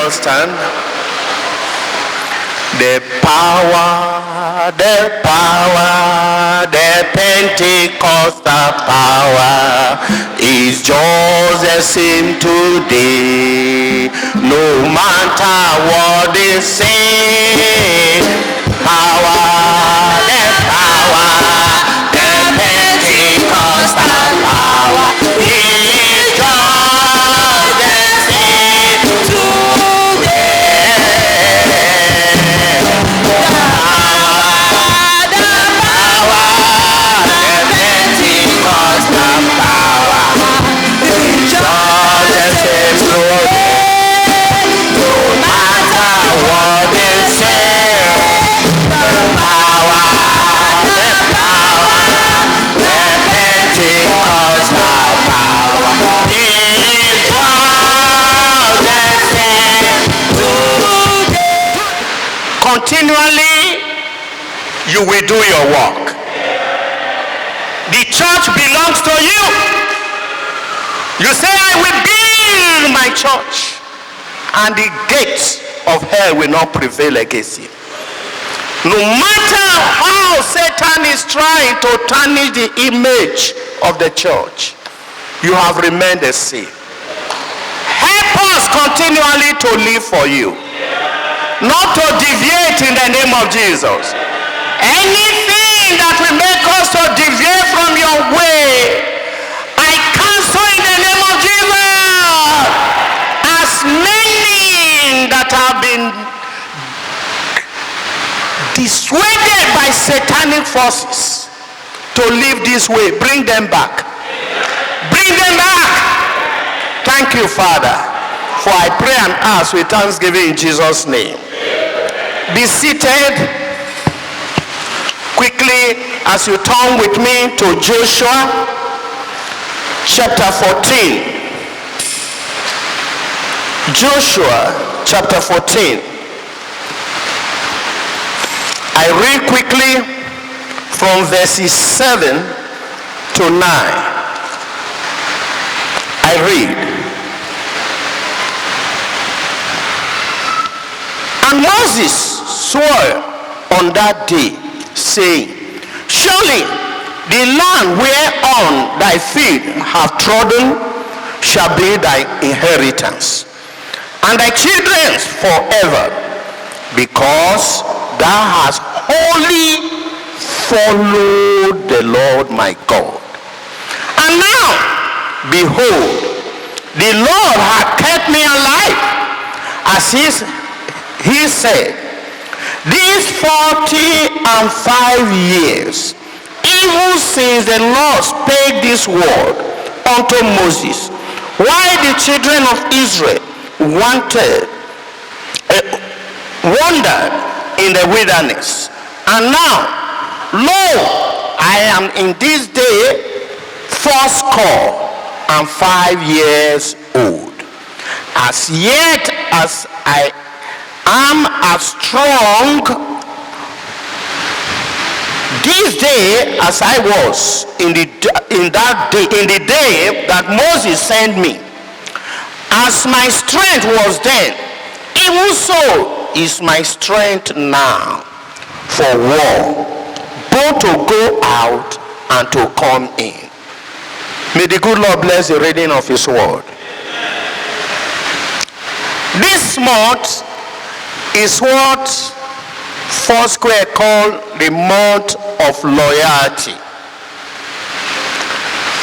Stand. The power, the Pentecostal power is just the same today. No matter what they say, power, the Pentecostal power is just the same today. Continually, you will do your work. The church belongs to you. You say, I will build my church, and the gates of hell will not prevail against you. No matter how Satan is trying to tarnish the image of the church, you have remained the same. Help us continually to live for you, not to deviate in the name of Jesus. Anything that will make us to deviate from your way, I cancel in the name of Jesus. As many that have been dissuaded by satanic forces to live this way, bring them back. Bring them back. Thank you, Father, for I pray and ask with thanksgiving in Jesus' name. Be seated quickly as you turn with me to Joshua chapter 14. Joshua chapter 14. I read quickly from verses 7 to 9. I read. And Moses swore on that day, saying, surely the land whereon thy feet have trodden shall be thy inheritance, and thy children's forever, because thou hast wholly followed the Lord my God. And now, behold, the Lord hath kept me alive, as he said, these 45 years, even since the Lord spake this word unto Moses, while the children of Israel wandered in the wilderness. And now, lo, I am in this day 85 years old. As yet as I am as strong this day as I was in the day that Moses sent me. As my strength was then, even so is my strength now for war, both to go out and to come in. May the good Lord bless the reading of his word. This month is what Foursquare called the month of loyalty.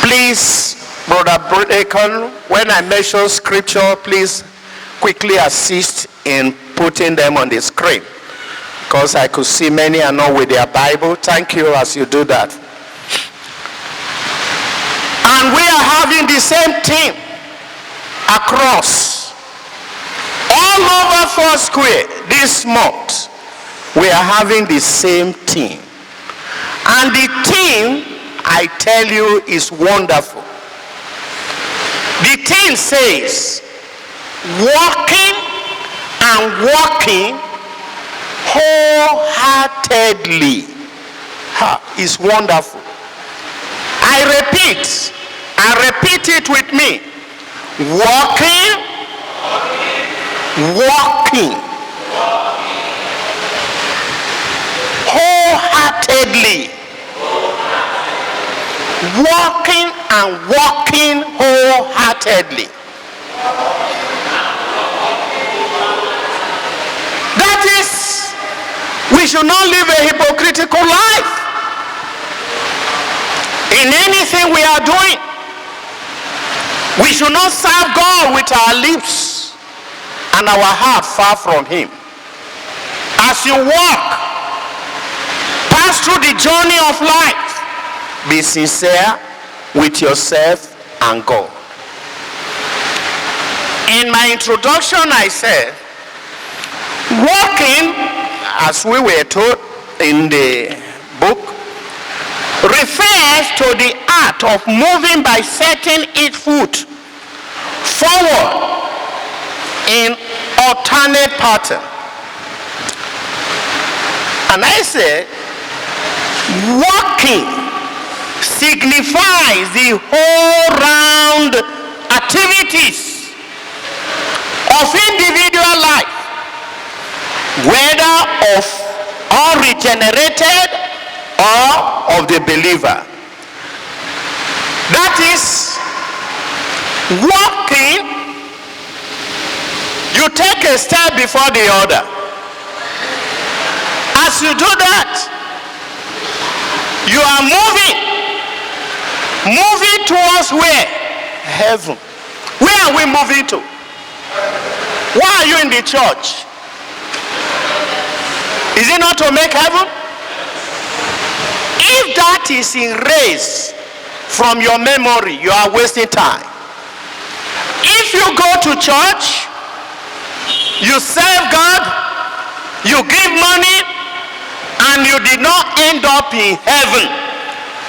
Please, Brother Bacon, when I mention scripture, please quickly assist in putting them on the screen, because I could see many are not with their Bible. Thank you as you do that. And we are having the same theme across all over Foursquare this month. We are having the same theme. And the theme, I tell you, is wonderful. The theme says, walking and walking wholeheartedly. Is wonderful. I repeat it with me. Walking wholeheartedly. Walking and walking wholeheartedly. That is, we should not live a hypocritical life in anything we are doing. We should not serve God with our lips and our heart far from him. As you walk, pass through the journey of life, be sincere with yourself and God. In my introduction, I said, walking, as we were taught in the book, refers to the act of moving by setting each foot forward in alternate pattern. And I said, walking signifies the whole round activities of individual life, whether of unregenerated or of the believer. That is, walking, you take a step before the other. As you do that, you are moving towards where? Heaven. Where are we moving to? Why are you in the church? Is it not to make heaven? If that is erased from your memory, you are wasting time. If you go to church, you serve God, you give money, and you did not end up in heaven,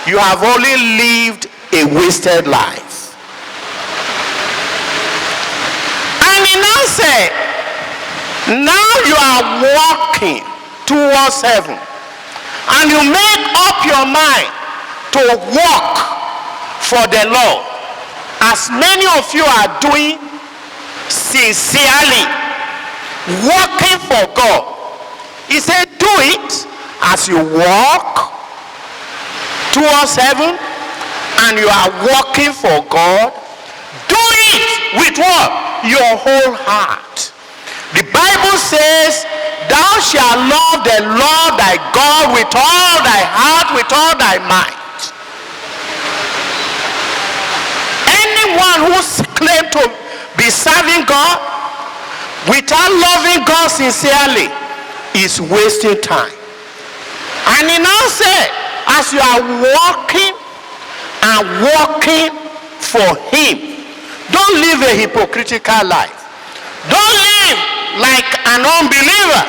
you have only lived a wasted life. And he now said, now you are walking towards heaven, and you make up your mind to walk for the Lord, as many of you are doing sincerely, walking for God. He said, do it as you walk towards heaven and you are walking for God. Do it with what? Your whole heart. The Bible says, thou shalt love the Lord thy God with all thy heart, with all thy might. Anyone who claims to be serving God without loving God sincerely is wasting time. And he now said, as you are walking and walking for him, don't live a hypocritical life. Don't live like an unbeliever.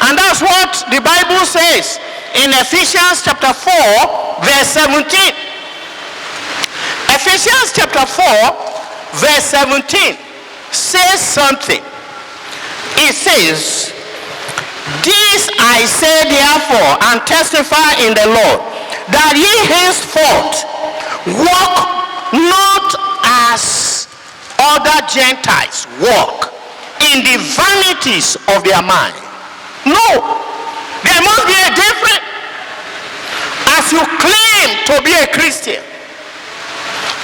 And that's what the Bible says in Ephesians chapter 4 verse 17. Ephesians chapter 4 verse 17 says something. says, this I say therefore, and testify in the Lord, that ye henceforth walk not as other Gentiles walk, in the vanities of their mind. No, there must be a difference. As you claim to be a Christian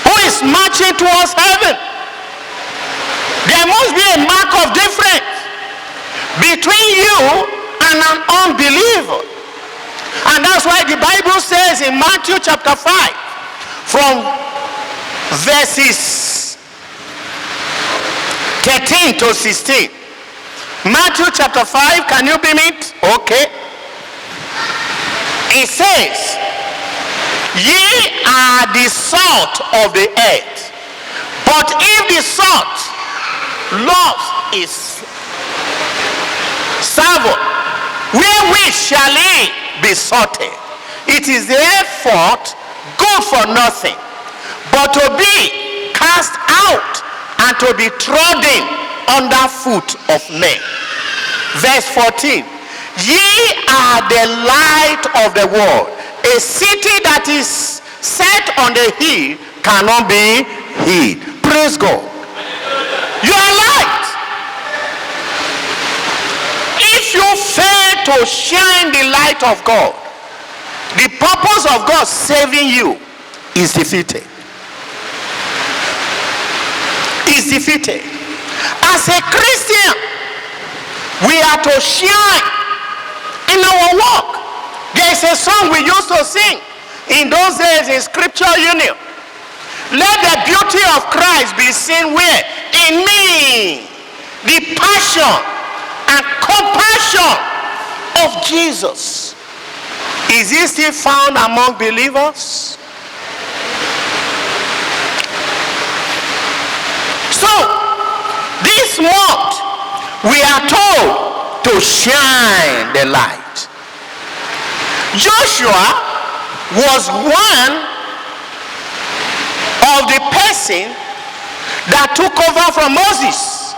who is marching towards heaven, there must be a mark of difference between you and an unbeliever. And that's why the Bible says in Matthew chapter 5, from verses 13 to 16. Matthew chapter 5, can you beam it? Okay. It says, ye are the salt of the earth. But if the salt lost its savour, wherewith shall it be salted? It is therefore good for nothing, but to be cast out and to be trodden under foot of men. Verse 14. Ye are the light of the world. A city that is set on the hill cannot be hid. Praise God. You are light. If you fail to shine the light of God, the purpose of God saving you is defeated. Is defeated. As a Christian, we are to shine in our walk. There is a song we used to sing in those days in Scripture Union. Let the beauty of Christ be seen where? In me. The passion and compassion of Jesus. Is it still found among believers? So, this month, we are told to shine the light. Joshua was one of the person that took over from Moses.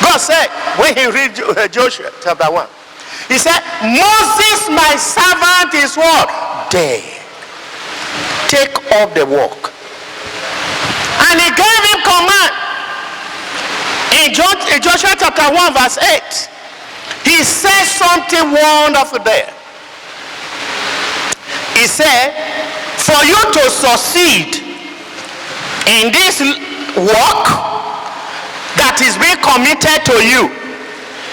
God said, when he read Joshua chapter 1, he said, Moses my servant is what? Dead. Take up the work. And he gave him command. In Joshua chapter 1 verse 8, he says something wonderful there. He said, for you to succeed in this work that is being committed to you,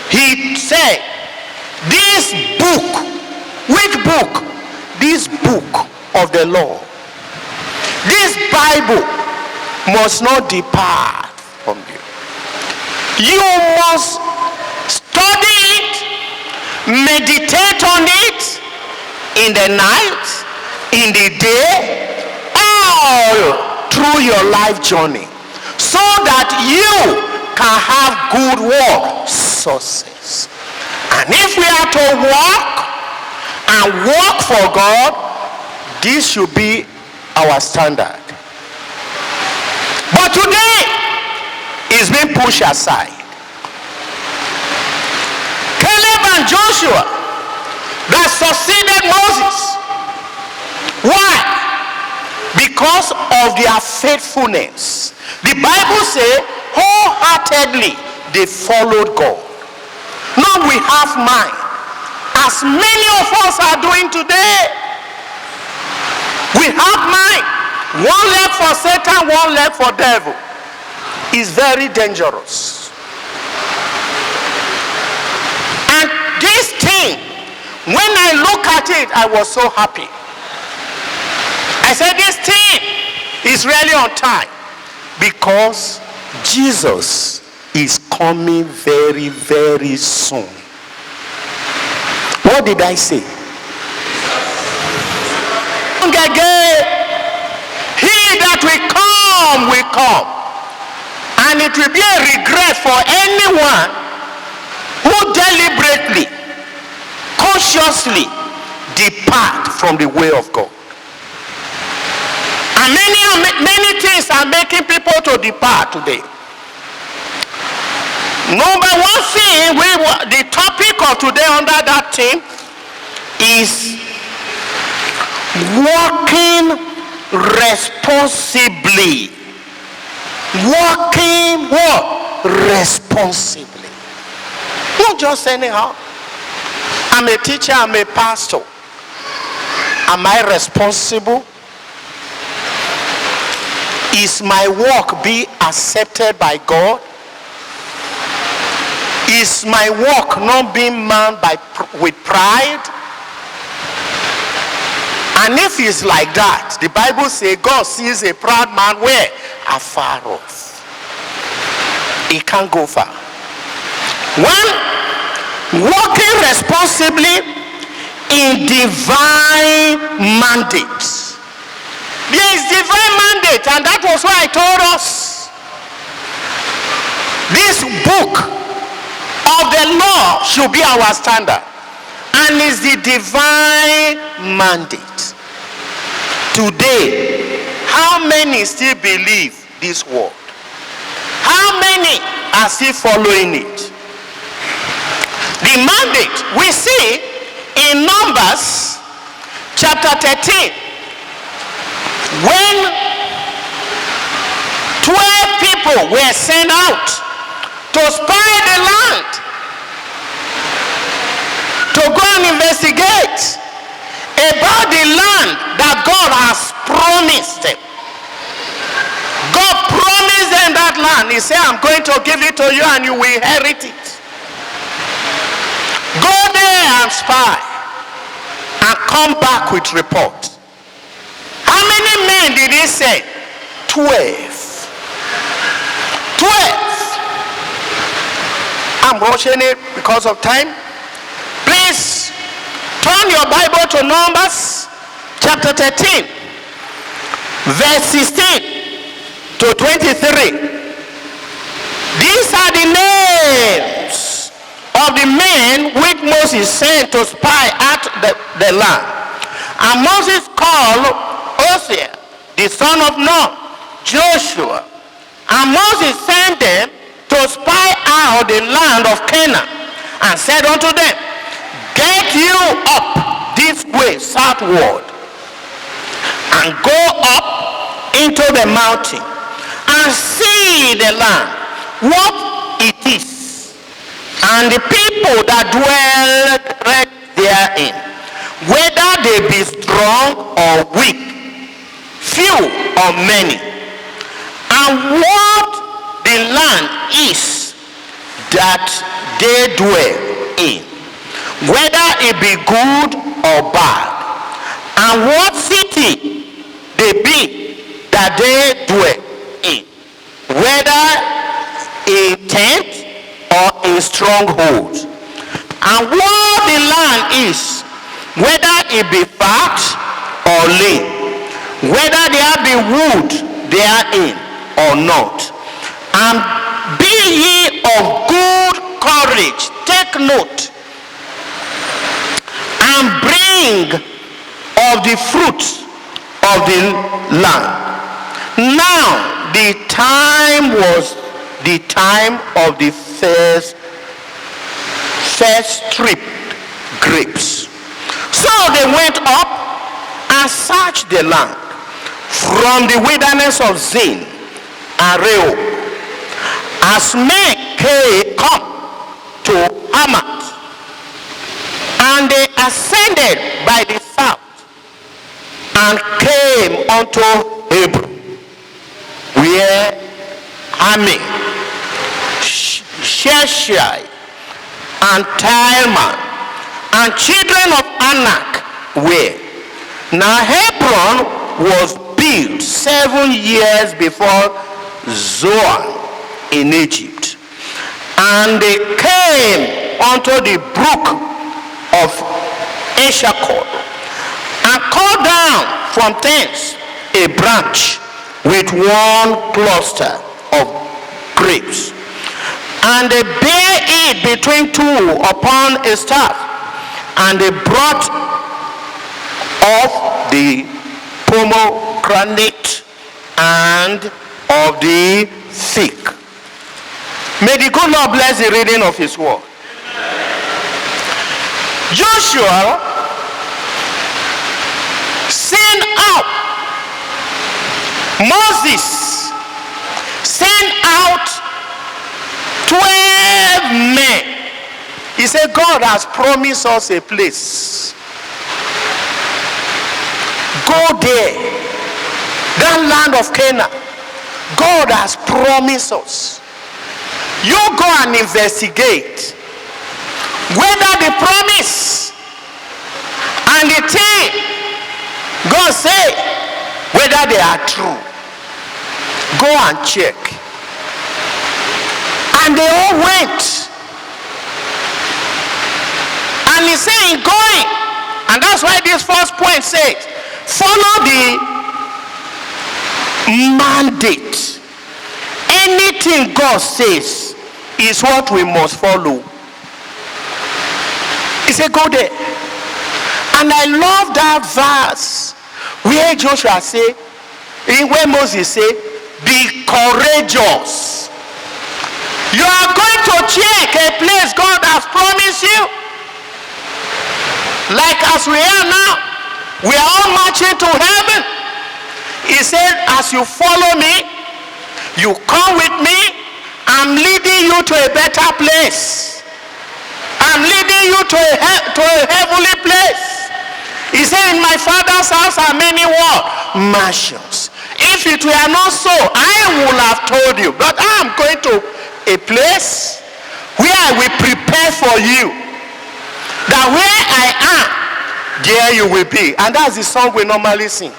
he said, this book, which book? This book of the law, this Bible must not depart from you. You must study it, meditate on it in the night, in the day, all through your life journey, so that you can have good work success. And if we are to walk and work for God, this should be our standard. But today, it's being pushed aside. Caleb and Joshua that succeeded Moses. Why? Because of their faithfulness. The Bible says, wholeheartedly they followed God. Now we have mine, as many of us are doing today. We have mine. One leg for Satan, one leg for devil. Is very dangerous. And this thing, when I look at it, I was so happy. I said, this thing is really on time, because Jesus is coming very, very soon. What did I say? He that will come. And it will be a regret for anyone who deliberately, consciously depart from the way of God. And many things are making people to depart today. Number one thing, the topic of today under that theme is walking responsibly. Walking what? Responsibly. Not just anyhow. I'm a teacher, I'm a pastor. Am I responsible? Is my work be accepted by God? Is my work not being manned with pride? And if it's like that, the Bible says God sees a proud man where? Afar off. He can't go far. One, walking responsibly in divine mandate. There is divine mandate, and that was why I told us this book of the law should be our standard, and is the divine mandate. Today, how many still believe this word? How many are still following it? The mandate we see in Numbers chapter 13, when 12 people were sent out to spy the land, to go and investigate about the land that God has promised them. God promised them that land. He said, I'm going to give it to you and you will inherit it. Go there and spy and come back with report. How many men did he say? 12. 12. I'm rushing it because of time. Please turn your Bible to Numbers chapter 13, verse 16 to 23. These are the names of the men which Moses sent to spy at the land. And Moses called Hosea, the son of Nun, Joshua. And Moses sent them to spy out the land of Canaan, and said unto them, get you up this way southward, and go up into the mountain, and see the land, what it is, and the people that dwell therein, whether they be strong or weak, few or many, and what the land is that they dwell in, whether it be good or bad, and what city they be that they dwell in, whether a tent or a stronghold, and what the land is, whether it be fat or lean, whether there be wood therein or not. And be ye of good courage, take note, and bring of the fruit of the land. Now the time was the time of the first stripped grapes. So they went up and searched the land from the wilderness of Zin and Rehob, as men come to Hamath, and they ascended by the south and came unto Hebron, where Ami, Sheshai, and Talman, and children of Anak were. Now Hebron was built 7 years before Zoan in Egypt, and they came unto the brook of Eshcol, and cut down from thence a branch with one cluster of grapes, and they bare it between two upon a staff, and they brought of the pomegranate and of the fig. May the good Lord bless the reading of his word. Joshua sent out, Moses sent out 12 men. He said, God has promised us a place. Go there. That land of Canaan. God has promised us. You go and investigate whether the promise and the thing God said, whether they are true. Go and check. And they all went. And he's saying, going. And that's why this first point says, follow the mandate. Anything God says is what we must follow. He said, go there. And I love that verse where Joshua said, where Moses said, be courageous. You are going to check a place God has promised you. Like as we are now, we are all marching to heaven. He said, as you follow me, you come with me, I'm leading you to a better place. I'm leading you to a heavenly place. He said, in my Father's house are many what? Mansions. If it were not so, I would have told you. But I am going to a place where I will prepare for you. That where I am, there you will be. And that's the song we normally sing.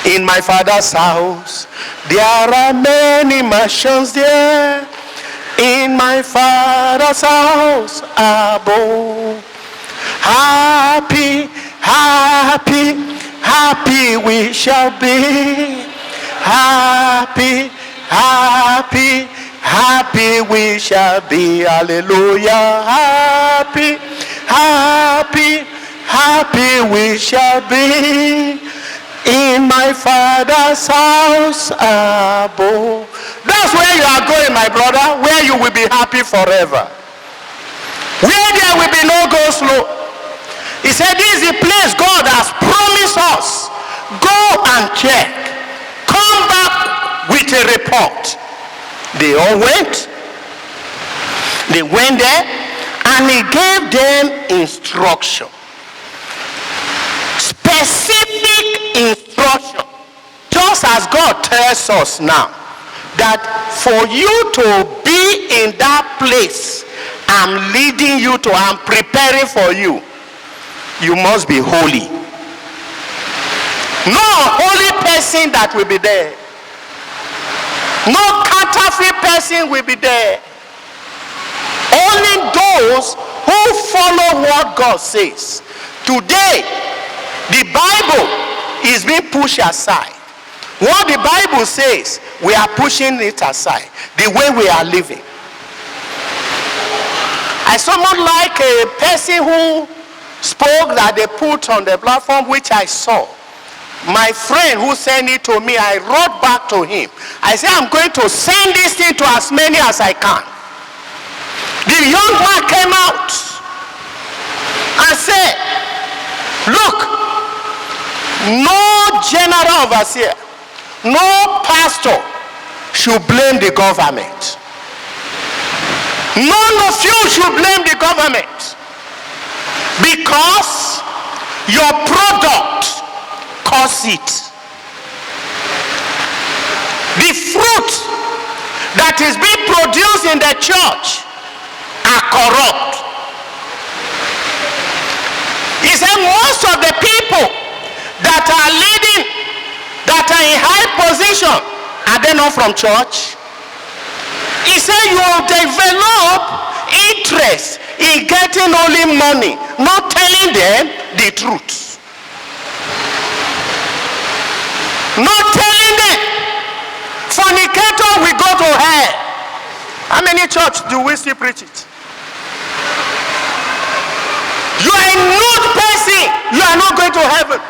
In my Father's house, there are many mansions there. In my Father's house above. Happy, happy, happy we shall be. Happy, happy, happy we shall be. Hallelujah. Happy, happy, happy we shall be. In my Father's house above. That's where you are going, my brother. Where you will be happy forever. Where there will be no go slow. He said, this is the place God has promised us. Go and check. Come back with a report. They all went. They went there and he gave them instruction. Specific instruction. Just as God tells us now that for you to be in that place I'm leading you to, I'm preparing for you, you must be holy. No holy person that will be there. No counterfeit person will be there. Only those who follow what God says. Today, the Bible is being pushed aside. What the Bible says, we are pushing it aside. The way we are living. I somewhat like a person who spoke that they put on the platform, which I saw. My friend who sent it to me, I wrote back to him. I said, I'm going to send this thing to as many as I can. The young man came out and said, look, no general overseer, no pastor should blame the government. None of you should blame the government. Because your product causes it. The fruit that is being produced in the church are corrupt. He said most of the people that are leading, that are in high position, are they not from church? He said you will develop interest in getting only money, not telling them the truth. Not telling them. Fornicator will go to hell. How many churches do we still preach it? You are a nude person, you are not going to heaven.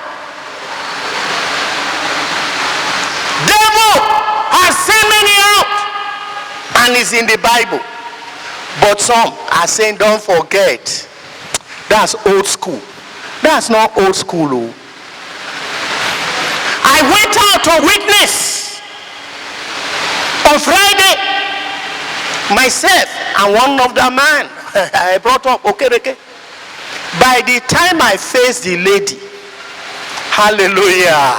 Devil has sent many out. And it's in the Bible. But some are saying, don't forget. That's old school. That's not old school. Oh. I went out to witness on Friday. Myself and one of the man I brought up, okay. By the time I faced the lady, hallelujah.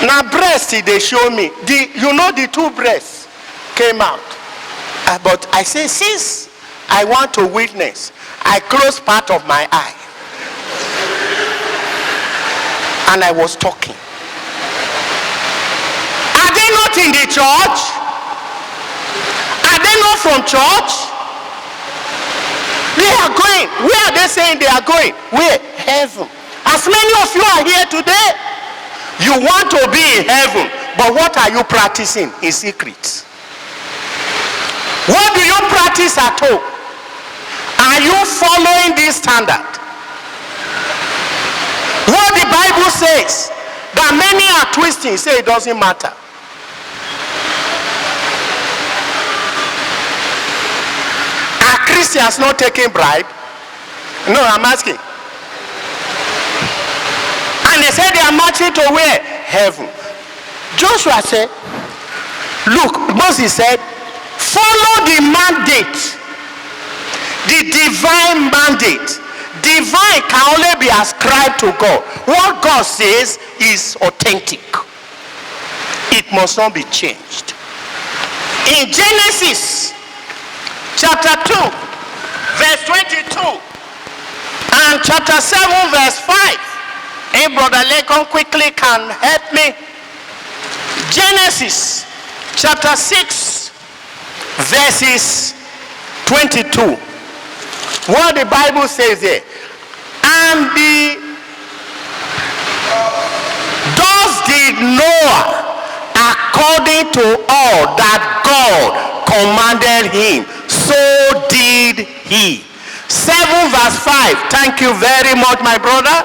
Now breast they show me. The two breasts came out. But I say, since I want to witness, I closed part of my eye. And I was talking. Are they not in the church? Are they not from church? They are going. Where are they saying they are going? Where? Heaven. As many of you are here today, you want to be in heaven, but what are you practicing in secret? What do you practice at home? Are you following this standard? What the Bible says, that many are twisting, say it doesn't matter. Are Christians not taking bribe? No, I'm asking. And they say they are marching to where? Heaven. Joshua said, look, Moses said, follow the mandate, the divine mandate. Divine can only be ascribed to God. What God says is authentic. It must not be changed. In Genesis chapter 2 verse 22 and chapter 7 verse 5, hey, Brother Lekon quickly can help me. Genesis chapter 6 verses 22. What the Bible says there. And thus did Noah according to all that God commanded him, so did he. 7 verse 5. Thank you very much, my brother.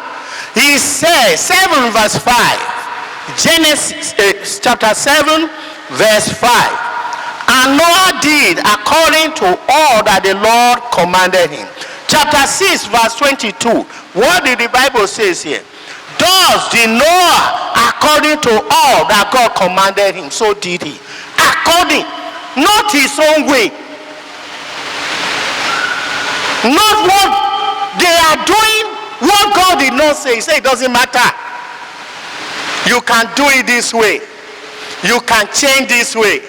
He says, 7 verse 5. Genesis chapter 7 verse 5. And Noah did according to all that the Lord commanded him. Chapter 6 verse 22. What did the Bible say here? Thus did Noah according to all that God commanded him, so did he. According, not his own way. Not what they are doing, what God did not say. He said it doesn't matter. You can do it this way. You can change this way.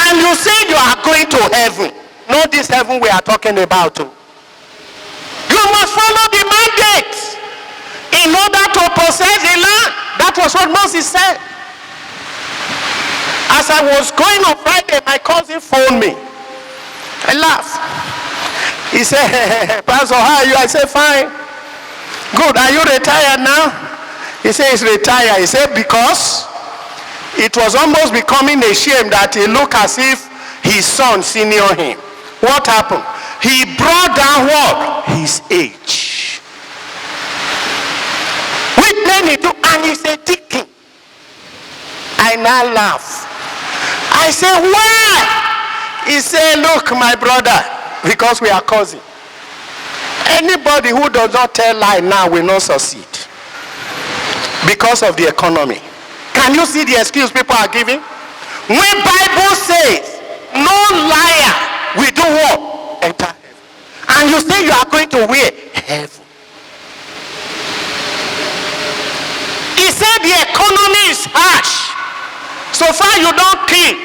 And you say you are going to heaven. Not this heaven we are talking about. You must follow the mandate in order to possess the land. That was what Moses said. As I was going on Friday, my cousin phoned me. I laughed. He said, Pastor, how are you? I said, fine. Good. Are you retired now? He said, he's retired. He said, because it was almost becoming a shame that he looked as if his son senior him. What happened? He brought down what? His age. Which then he do, and he said, deacon. I now laugh. I said, why? He said, look, my brother, because we are cousins. Anybody who does not tell lie now will not succeed. Because of the economy. Can you see the excuse people are giving? When Bible says, no liar will do what? Enter heaven. And you say you are going to where? Heaven. He said the economy is harsh. So far you don't kill.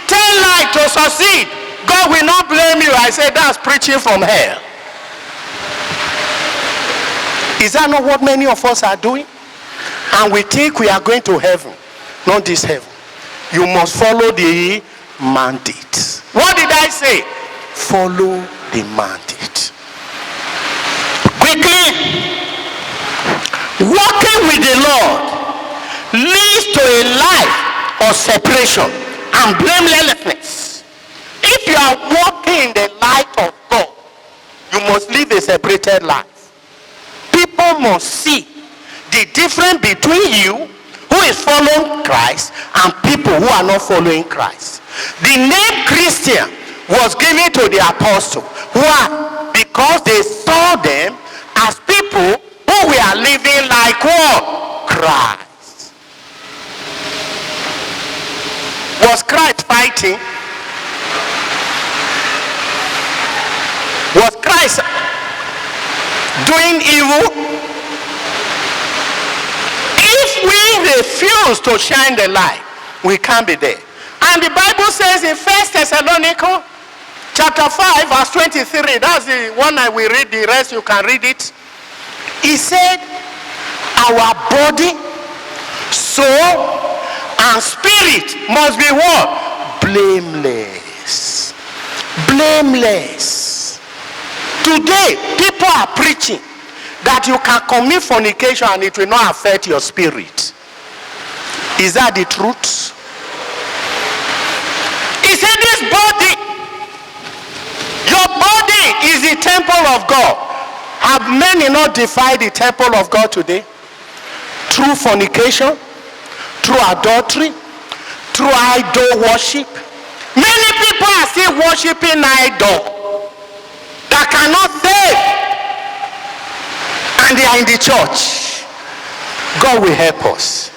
Tell lie to succeed. God will not blame you. I said that's preaching from hell. Is that not what many of us are doing? And we think we are going to heaven. Not this heaven. You must follow the mandate. What did I say? Follow the mandate. Quickly, walking with the Lord leads to a life of separation and blamelessness. If you are walking in the light of God, you must live a separated life. People must see the difference between you who is following Christ and people who are not following Christ. The name Christian was given to the apostle. Why? Because they saw them as people who were living like what? Christ. Was Christ fighting? Was Christ doing evil? If we refuse to shine the light, we can't be there. And the Bible says in 1 Thessalonians chapter 5 verse 23, that's the one I will read, the rest you can read it. He said, our body, soul, and spirit must be what? Blameless. Blameless. Today, people are preaching that you can commit fornication and it will not affect your spirit. Is that the truth? He said this body, your body is the temple of God. Have many not defied the temple of God today? Through fornication, through adultery, through idol worship. Many people are still worshiping idol that cannot save. And they are in the church. God will help us.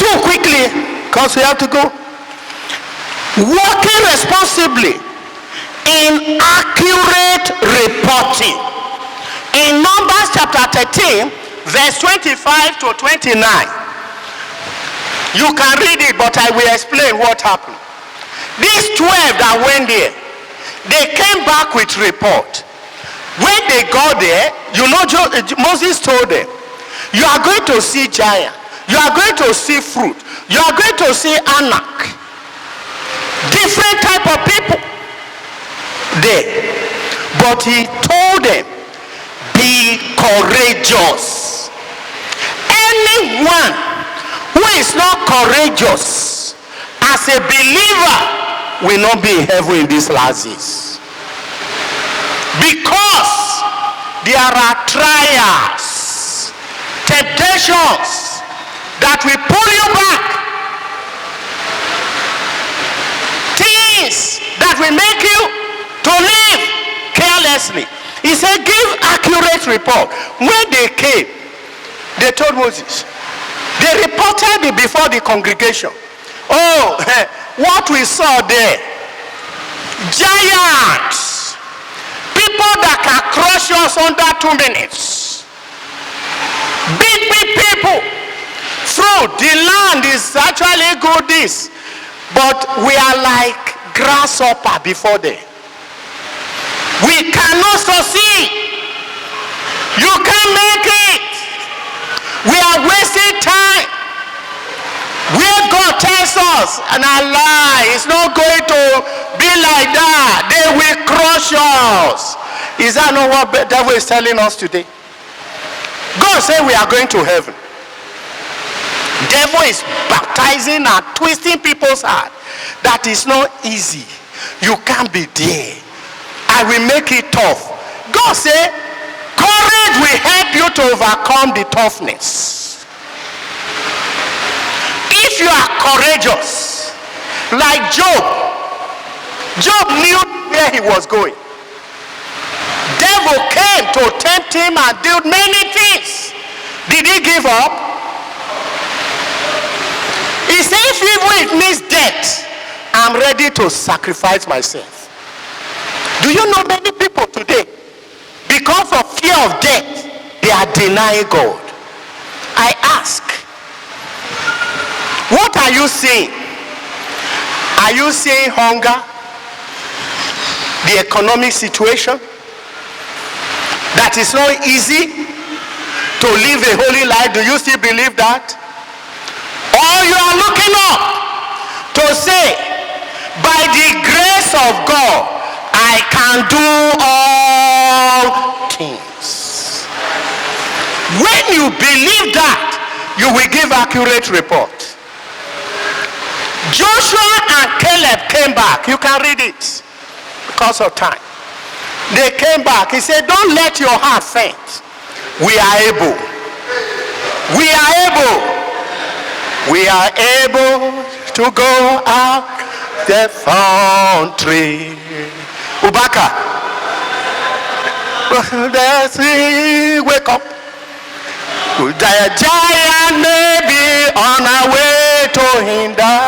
Too quickly, because we have to go. Working responsibly in accurate reporting. In Numbers chapter 13, verse 25 to 29. You can read it, but I will explain what happened. These 12 that went there, they came back with report. When they got there, you know, Moses told them, you are going to see giant, you are going to see fruit, you are going to see Anak, different type of people there. But he told them, be courageous. Anyone who is not courageous as a believer will not be in heaven in these last days. Because there are trials, temptations that will pull you back, things that will make you to live carelessly. He said, give accurate report. When they came, they told Moses, they reported it before the congregation. Oh, what we saw there, giants. People that can crush us under 2 minutes. Big people. Fruit, the land is actually good this. But we are like grasshopper before them. We cannot succeed. You can't make it. We are wasting time. Where God tells us, and I lie, it's not going to be like that. They will crush us. Is that not what the devil is telling us today? God said we are going to heaven. Devil is baptizing and twisting people's heart. That is not easy. You can't be there. I will make it tough. God said, courage will help you to overcome the toughness. If you are courageous, like Job knew where he was going. Devil came to tempt him and did many things. Did he give up? He said, if even it means death, I'm ready to sacrifice myself. Do you know many people today, because of fear of death, they are denying God? I ask, what are you seeing? Are you seeing hunger? The economic situation? That is not easy to live a holy life. Do you still believe that? Or you are looking up to say, by the grace of God, I can do all things. When you believe that, you will give accurate report. Joshua and Caleb came back. You can read it because of time. They came back. He said, don't let your heart faint. We are able. We are able. We are able to go out the country. Ubaka. Wake up. The giant may be on our way to hinder.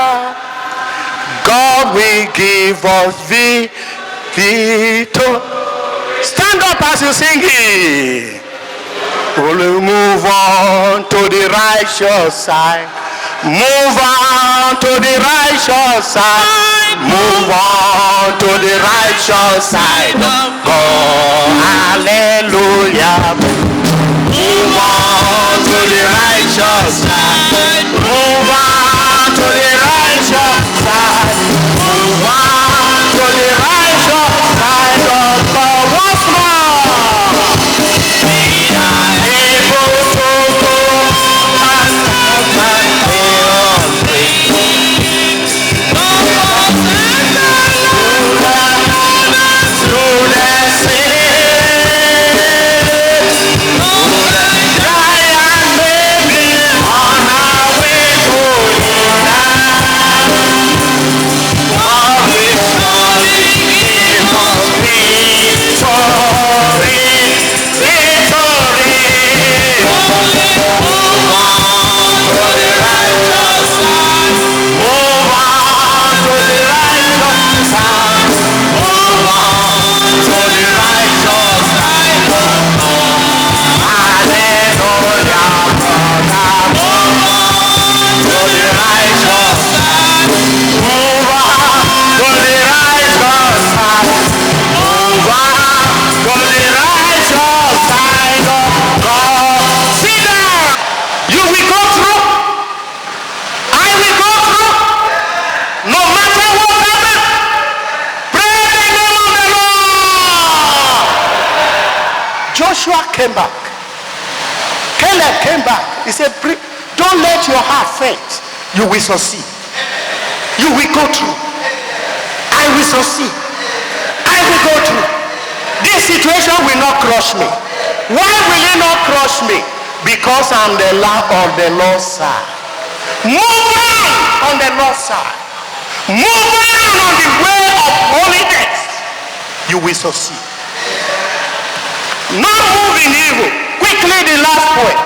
God will give us victory. Stand up as you sing it. We'll move on to the righteous side. Move on to the righteous side. Move on to the righteous side of God. Hallelujah. Move on to the righteous side. Move on to the righteous side. Move on to the righteous side of God. Once more. We are able to go and through the city. Joshua came back. Caleb came back. He said, don't let your heart faint. You will succeed. You will go through. I will succeed. I will go through. This situation will not crush me. Why will it not crush me? Because I'm the lamb of the Lord's side. Move on the Lord's side. Move on the way of holiness. You will succeed. Not move in evil. Quickly, the last point.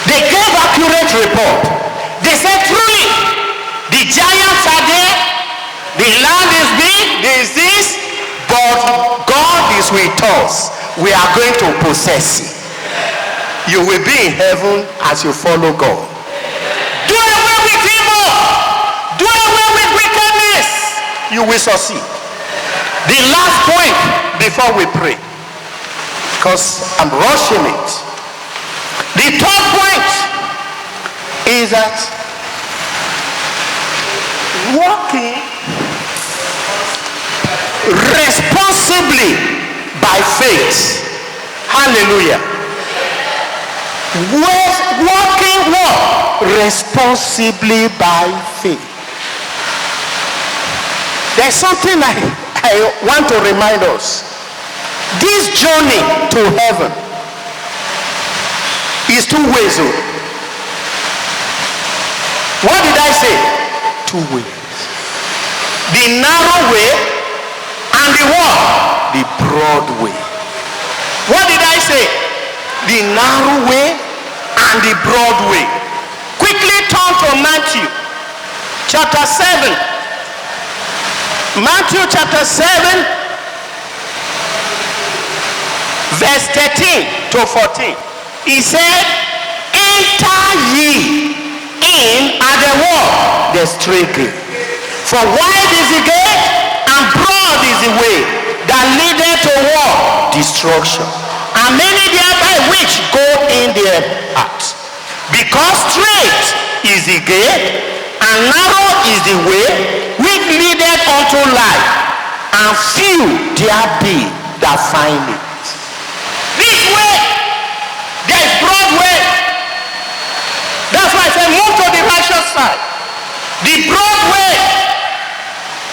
They gave accurate report. They said truly, the giants are there, the land is big, there is this, but God is with us. We are going to possess it. You will be in heaven as you follow God. Do away with evil. Do away with wickedness. You will succeed. The last point before we pray, because I'm rushing it. The third point is that walking responsibly by faith. Hallelujah. Walking what? Responsibly by faith. There's something I want to remind us. This journey to heaven is two ways. What did I say? Two ways. The narrow way and the what? The broad way. What did I say? The narrow way and the broad way. Quickly turn to Matthew chapter 7. Matthew chapter 7 verse 13 to 14. He said, enter ye in at the wall, the straight gate. For wide is the gate and broad is the way that leadeth to what? Destruction. And many thereby which go in their path. Because straight is the gate and narrow is the way which leadeth unto life, and few there be that find it. This way, there is broad way. That's why I say move to the righteous side. The broad way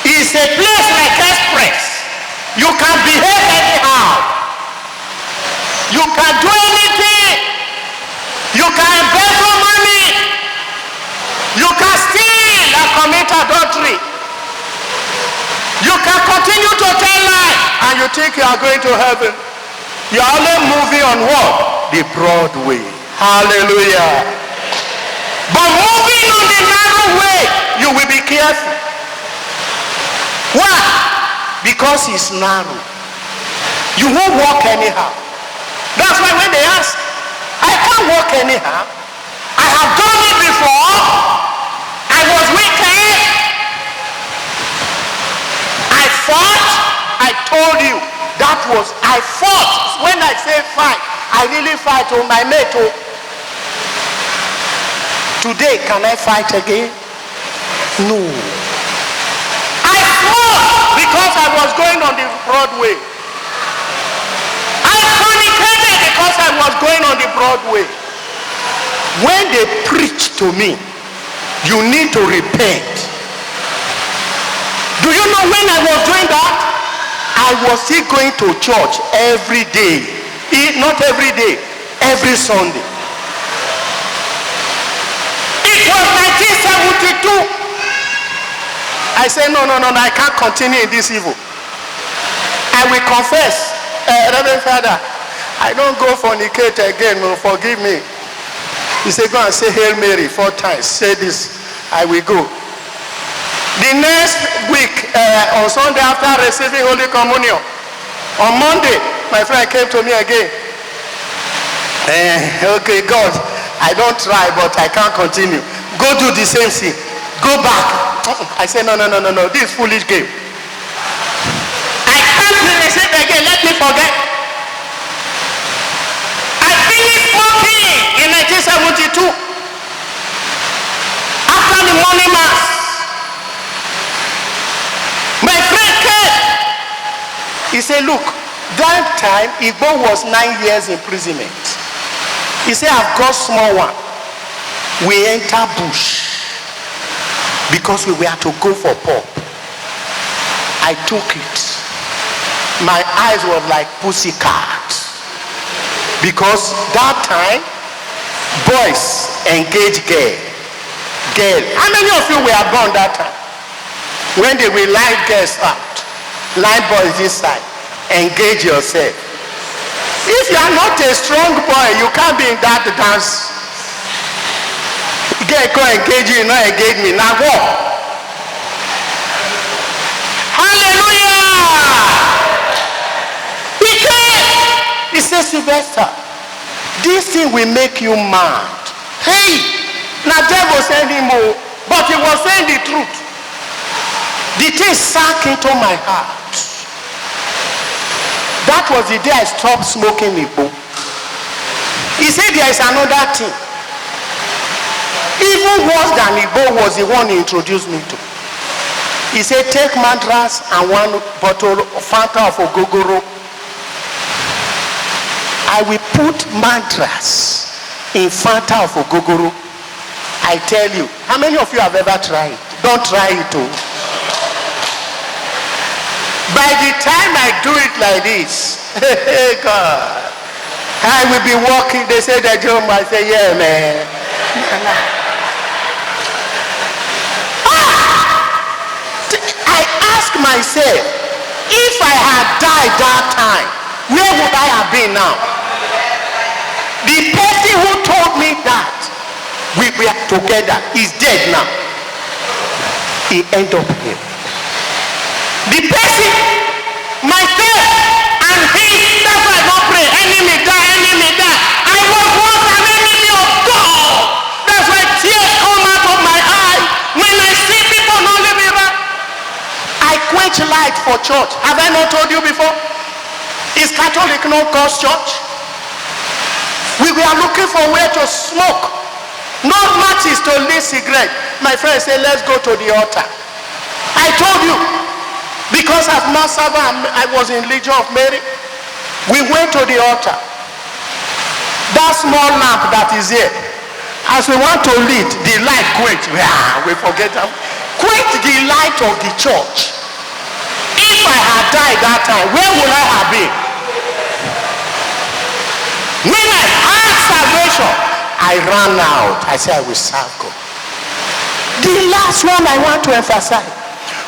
is a place like express. You can behave anyhow. You can do anything commit adultery. You can continue to tell lies and you think you are going to heaven. You are only moving on what? The broad way. Hallelujah. But moving on the narrow way, you will be careful. Why? Because it's narrow. You won't walk anyhow. That's why when they ask, I can't walk anyhow. I have done it before. I was wicked. I fought. I told you. That was, I fought. When I say fight, I really fight on my mate. Today, can I fight again? No. I fought because I was going on the broad way. I fornicated because I was going on the broad way. When they preach to me, you need to repent. Do you know when I was doing that? I was still going to church every day. Not every day, every Sunday. It was 1972. I said, no, I can't continue in this evil. I will confess, Reverend Father, I don't go fornicate again, no, forgive me. He said, go and say Hail Mary 4 times. Say this, I will go. The next week, on Sunday after receiving Holy Communion, on Monday, my friend came to me again. Okay, God, I don't try, but I can't continue. Go do the same thing. Go back. I said, no, this is foolish game. I can't receive again, let me forget. I finished smoking in 1972. After the morning mass, my friend came. He said, look, that time Igbo was 9 years imprisonment. He said, I've got small one. We enter bush because we were to go for pop. I took it. My eyes were like pussycat. Because that time, boys engage girl. How many of you were born that time? When they will line girls out, line boys this side, engage yourself. If you are not a strong boy, you can't be in that dance. Girl go engage you, not engage me. Now what? Hallelujah! He says, Sylvester, this thing will make you mad. Hey, now devil send him more, but he was saying the truth. The thing sank into my heart. That was the day I stopped smoking Igbo. He said there is another thing. Even worse than Igbo was the one he introduced me to. He said take Madras and 1 bottle of Fanta of Ogogoro. I will put Madras in Fanta of Ogogoro. I tell you, how many of you have ever tried? Don't try it too. By the time I do it like this, God, I will be walking. They say that Joe, I say, yeah, man. I ask myself, if I had died that time, where would I have been now? The person who told me that we were together is dead now. He ended up here. The person, myself, and he, that's why I don't pray. Enemy die, enemy die. I was once an enemy of God. That's why tears come out of my eye when I see people not living right. I quench light for church. Have I not told you before? Is Catholic no cause church? We were looking for where to smoke. No matches to lit cigarette. My friend said, let's go to the altar. I told you. Because as Master, I was in Legion of Mary. We went to the altar. That small lamp that is here. As we want to lead, the light quench. We forget that. Quench the light of the church. If I had died that time, where would I have been? When I had salvation, I ran out. I said, I will serve God. The last one I want to emphasize,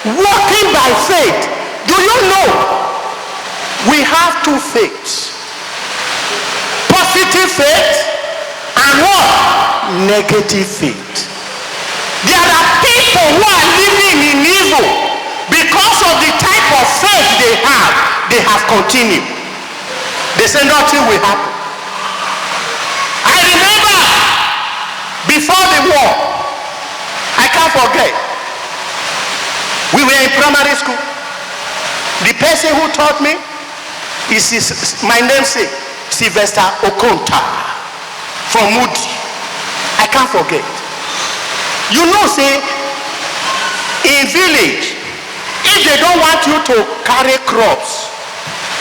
walking by faith. Do you know we have two faiths? Positive faith and what? Negative faith. There are people who are living in evil because of the type of faith they have. They have continued. They say nothing will happen. I remember before the war, I can't forget, we were in primary school. The person who taught me is my namesake, Sylvester Okonta from Moody. I can't forget. You know, say, in village, if they don't want you to carry crops,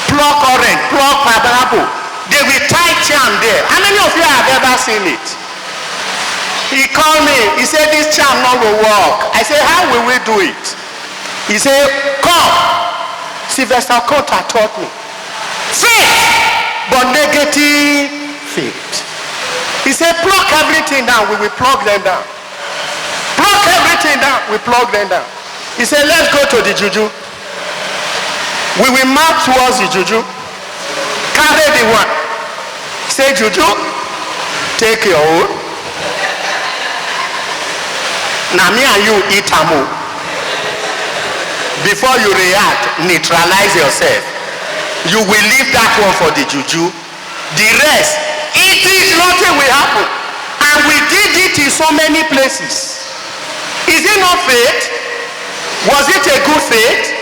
pluck orange, pluck pineapple, they will tie charm there. How many of you have ever seen it? He called me. He said, this charm not will work. I said, how will we do it? He said, come. Sylvester Kota taught me. Faith, but negative faith. He said, pluck everything down. We will plug them down. Plug everything down. We plug them down. He said, let's go to the juju. We will march towards the juju. Carry the one. Say, juju, take your own. Now me and you eat amu. Before you react, neutralize yourself. You will leave that one for the juju. The rest, it is nothing will happen. And we did it in so many places. Is it not faith? Was it a good faith?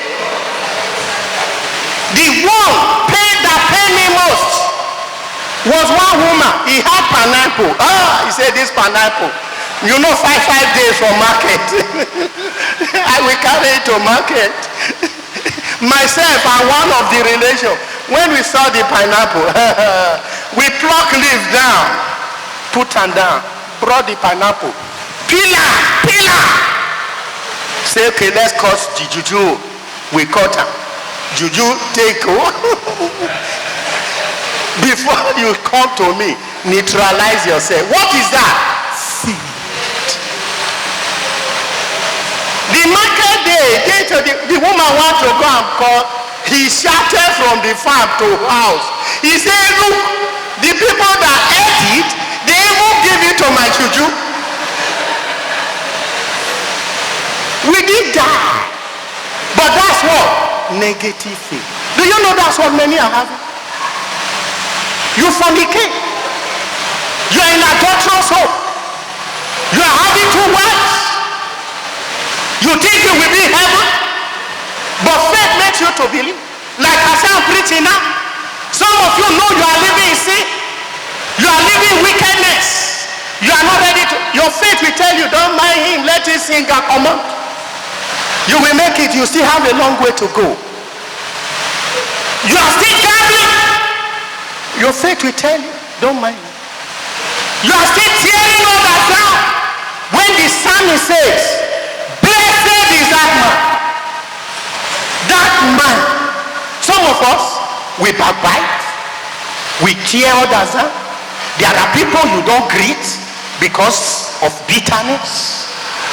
The one paid that paid me most was one woman. He had pineapple. He said, this pineapple, you know, 5 days from market. I will carry it to market. Myself and one of the relation, when we saw the pineapple, we pluck leaf down, put them down, brought the pineapple, pillar. Say, okay, let's cut the juju. We cut them. Juju, take before you come to me, neutralize yourself. What is that? Faith. The market day, the woman want to go and call. He shouted from the farm to house. He said, look, the people that ate it, they even give it to my juju. We did die. But that's what? Negative faith. Do you know that's what many are having? You fornicate. You are in adulterous hope. You are having 2 wives. You think you will be in heaven? But faith makes you to believe. Like I say, I'm preaching now. Some of you know you are living in sin. You are living in wickedness. You are not ready to. Your faith will tell you, don't mind him, let him sing and come out. You will make it. You still have a long way to go. You are still gambling. Your faith will tell you, don't mind him. You are still tearing others down. When the psalmist says, blessed is that man. That man. Some of us, we backbite. We tear others down. There are people you don't greet because of bitterness.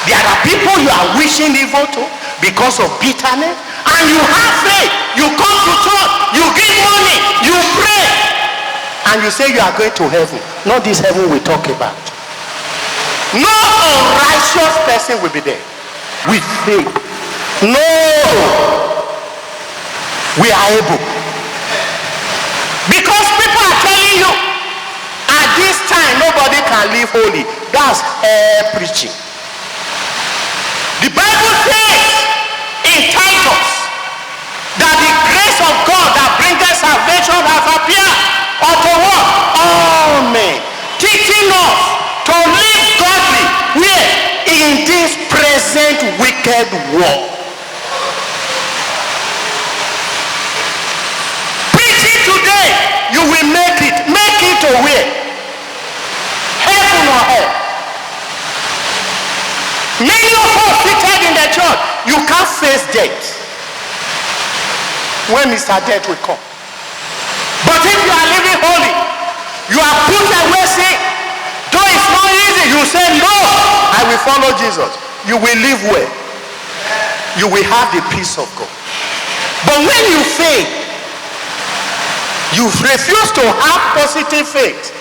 There are people you are wishing evil to because of bitterness. And you have faith. You come to church. You give money. You pray. And you say you are going to heaven. Not this heaven we talk about. No unrighteous person will be there. With faith. No. We are able. Because people are telling you, at this time nobody can live holy. That's preaching. The Bible says in Titus that the grace of God that bringeth salvation has appeared unto what? All men. Teaching us to live godly. Where? In this present wicked world. Preaching today, you will make it. Make it to where? Heaven or hell. Many of us seated in the church, you can't face death. When Mr. Death will come. But if you are living holy, you are put away sin. Though it's not easy, you say, no, I will follow Jesus. you will live well. You will have the peace of God. But when you fail, you refuse to have positive faith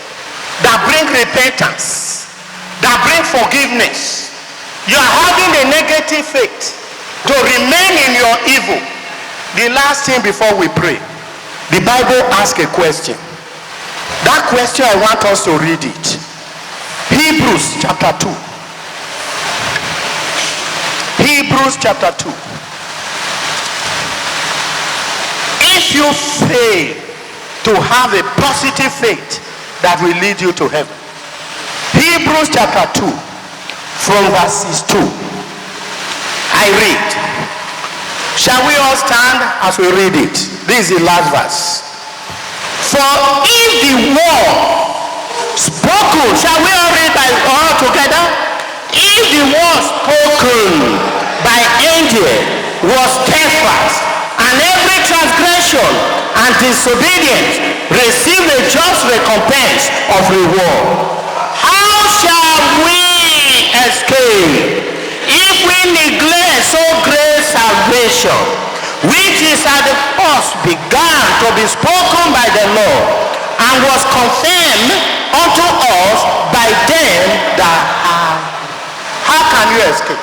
that bring repentance, that bring forgiveness. You are having a negative faith to remain in your evil. The last thing before we pray, the Bible asks a question. That question, I want us to read it. Hebrews chapter 2. Hebrews chapter 2. If you fail to have a positive faith that will lead you to heaven. Hebrews chapter 2 from verses 2. I read. Shall we all stand as we read it? This is the last verse. For if the word spoken, shall we all read by all together? If the word spoken by angel was steadfast, and every transgression and disobedience received a just recompense of reward, how shall we escape if we neglect so great salvation, which is at the first began to be spoken by the Lord, and was confirmed unto us by them that are? How can you escape?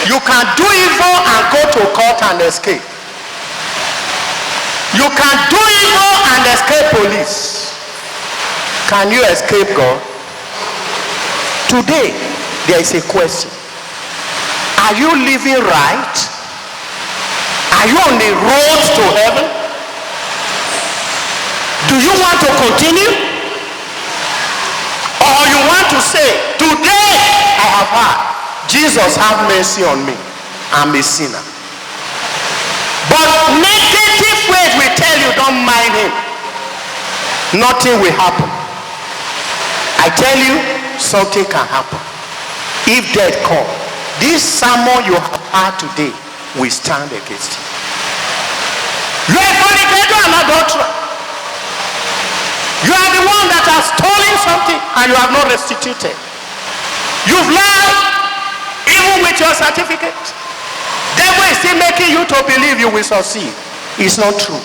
You can do evil and go to court and escape. You can do evil and escape police. Can you escape God? Today, there is a question. Are you living right? Are you on the road to heaven? Do you want to continue? Or you want to say, today I have heard, Jesus, have mercy on me. I'm a sinner. But negative faith will tell you, don't mind him. Nothing will happen. I tell you, something can happen. If death comes, this sermon you have heard today will stand against you. You are a fornicator and adulterer. You are the one that has stolen something and you have not restituted. You've lied. Even with your certificate, devil is still making you to believe you will succeed. It's not true.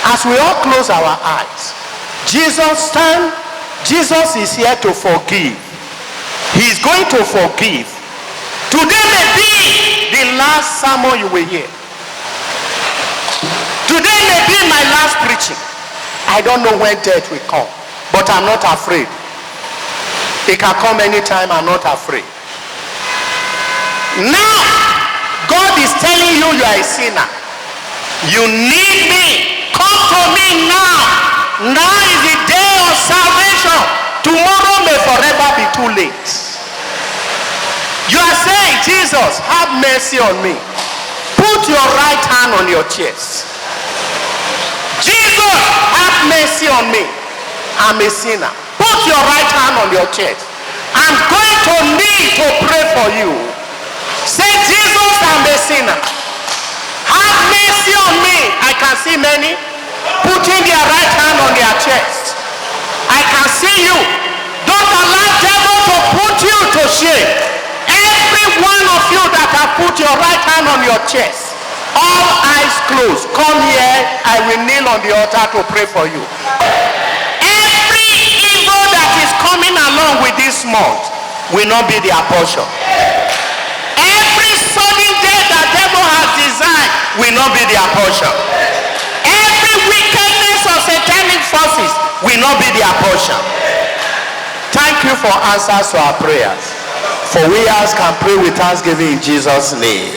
As we all close our eyes, Jesus is here to forgive. He is going to forgive. Today may be the last sermon you will hear. Today may be my last preaching. I don't know when death will come, but I'm not afraid. It can come anytime. I'm not afraid. Now, God is telling you you are a sinner. You need me. Come to me now. Now is the day of salvation. Tomorrow may forever be too late. You are saying, Jesus, have mercy on me. Put your right hand on your chest. Jesus, have mercy on me. I'm a sinner. Put your right hand on your chest. I'm going to need to pray for you. Say, Jesus, I'm a sinner. Have mercy on me. I can see many putting their right hand on their chest. I can see you. Don't allow devil to put you to shame. Every one of you that have put your right hand on your chest, all eyes closed, come here. I will kneel on the altar to pray for you. Every evil that is coming along with this month will not be their portion. Sudden death that devil has designed will not be their portion. Every wickedness of satanic forces will not be their portion. Thank you for answers to our prayers. For we ask and pray with thanksgiving in Jesus' name.